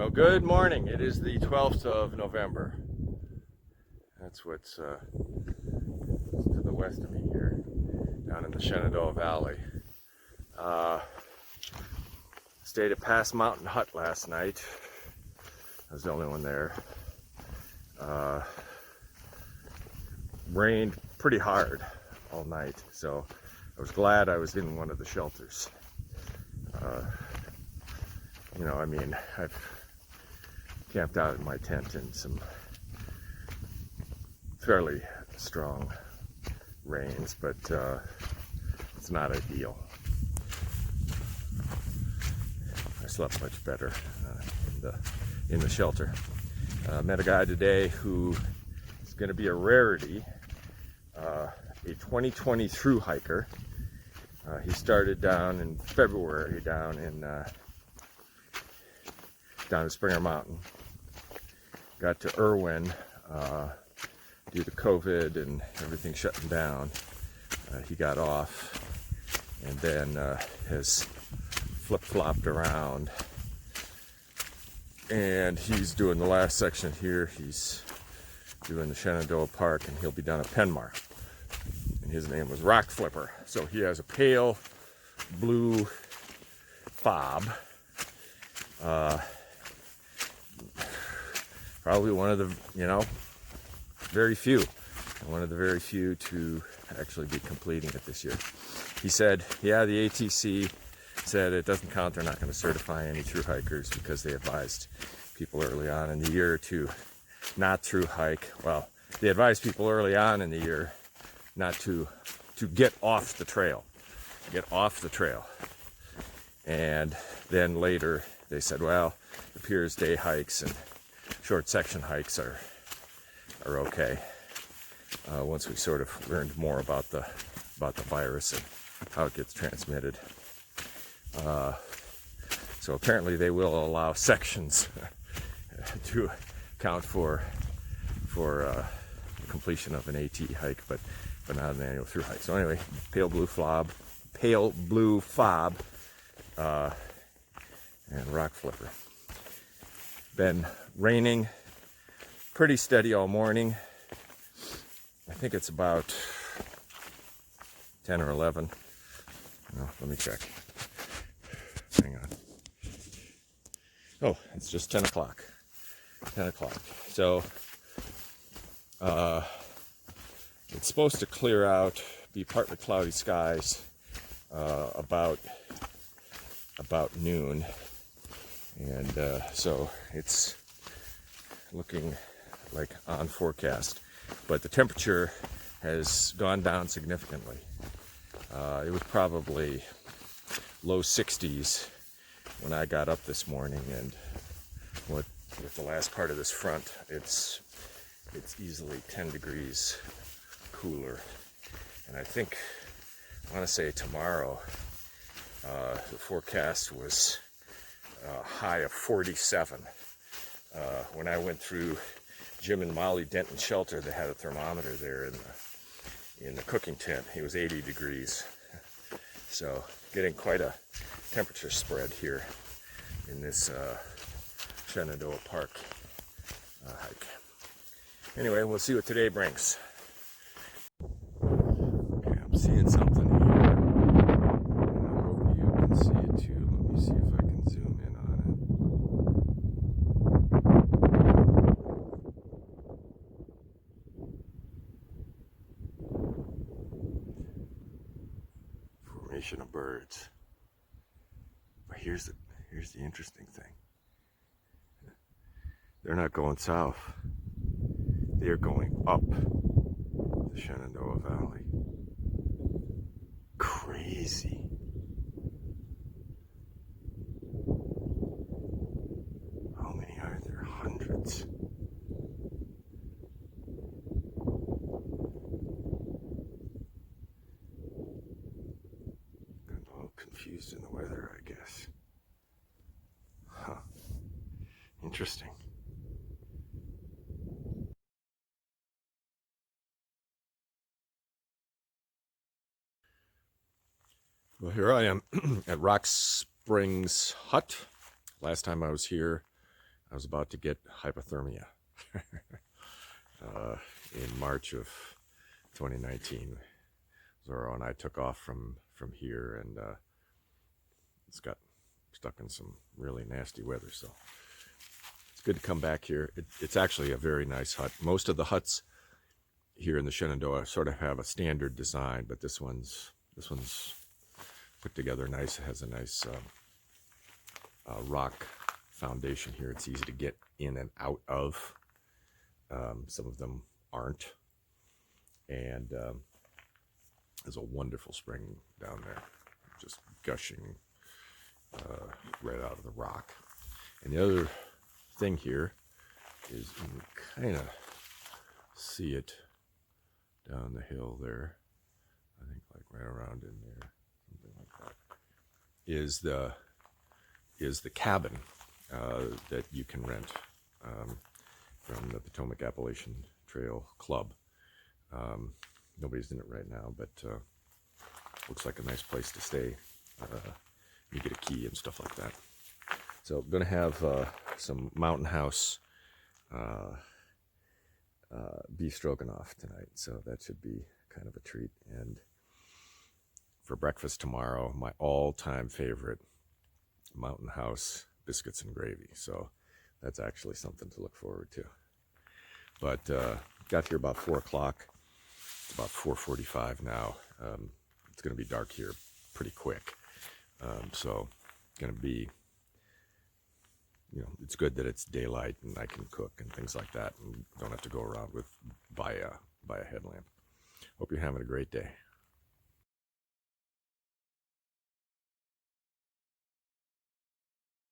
Well, good morning. It is the 12th of November. That's what's to the west of me here, down in the Shenandoah Valley. Stayed at Pass Mountain Hut last night. I was the only one there. Rained pretty hard all night, so I was glad I was in one of the shelters. I've camped out in my tent in some fairly strong rains, but it's not ideal. I slept much better in the shelter. Met a guy today who is going to be a rarity, a 2020 thru hiker. He started down in February down in Springer Mountain. Got to Irwin due to COVID and everything shutting down. He got off and then has flip-flopped around, and he's doing the last section here. He's doing the Shenandoah Park, and he'll be down at Penmar. And his name was Rock Flipper. So he has a pale blue fob. Probably one of the, very few to actually be completing it this year. He said, yeah, the ATC said it doesn't count. They're not going to certify any thru hikers because they advised people early on in the year to not thru hike. Well, they advised people early on in the year not to get off the trail. And then later they said, well, it appears day hikes and short section hikes are okay. Once we sort of learned more about the virus and how it gets transmitted. So apparently they will allow sections to count for completion of an AT hike, but not an annual thru hike. So anyway, pale blue fob, and Rock Flipper. Been raining pretty steady all morning. I think it's about 10 or 11. No, let me check. Hang on. Oh, it's just 10 o'clock. 10 o'clock. So, it's supposed to clear out, be partly cloudy skies, about noon. And so it's looking like on forecast. But the temperature has gone down significantly. It was probably low 60s when I got up this morning, and with the last part of this front, it's easily 10 degrees cooler. And I want to say tomorrow, the forecast was a high of 47. When I went through Jim and Molly Denton's shelter, they had a thermometer there in the cooking tent. It was 80 degrees. So getting quite a temperature spread here in this Shenandoah Park hike. Anyway, we'll see what today brings. Okay, I'm seeing something here, and I hope you can see it too. Let me see if I can zoom in on it. Formation of birds. But here's the interesting thing. They're not going south. They are going up the Shenandoah Valley. Crazy. How many are there? Hundreds. Got a little confused in the weather, I guess. Huh. Interesting. Well, here I am at Rock Springs Hut. Last time I was here, I was about to get hypothermia in March of 2019. Zorro and I took off from here, and it's got stuck in some really nasty weather, so it's good to come back here. It's actually a very nice hut. Most of the huts here in the Shenandoah sort of have a standard design, but this one's put together nice. It has a nice rock foundation here. It's easy to get in and out of. Some of them aren't, and there's a wonderful spring down there, just gushing right out of the rock. And the other thing here is you can kind of see it down the hill there. I think like right around in there, something like that. Is the cabin that you can rent from the Potomac Appalachian Trail Club. Nobody's in it right now, but looks like a nice place to stay. You get a key and stuff like that. So I'm going to have some Mountain House beef stroganoff tonight, so that should be kind of a treat. And for breakfast tomorrow, my all-time favorite, Mountain House biscuits and gravy. So that's actually something to look forward to. But got here about 4 o'clock. It's about 4:45 now. It's going to be dark here pretty quick. So going to be, it's good that it's daylight and I can cook and things like that and don't have to go around by a headlamp. Hope you're having a great day.